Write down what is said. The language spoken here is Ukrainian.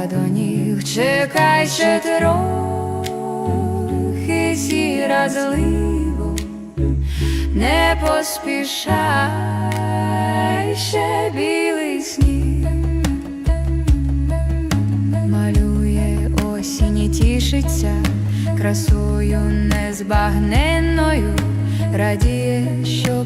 до ніг, чекай ще трохи, сіра зливо, не поспішай, ще білий сніг малює осінь і тішиться красою незбагненною, радіє, що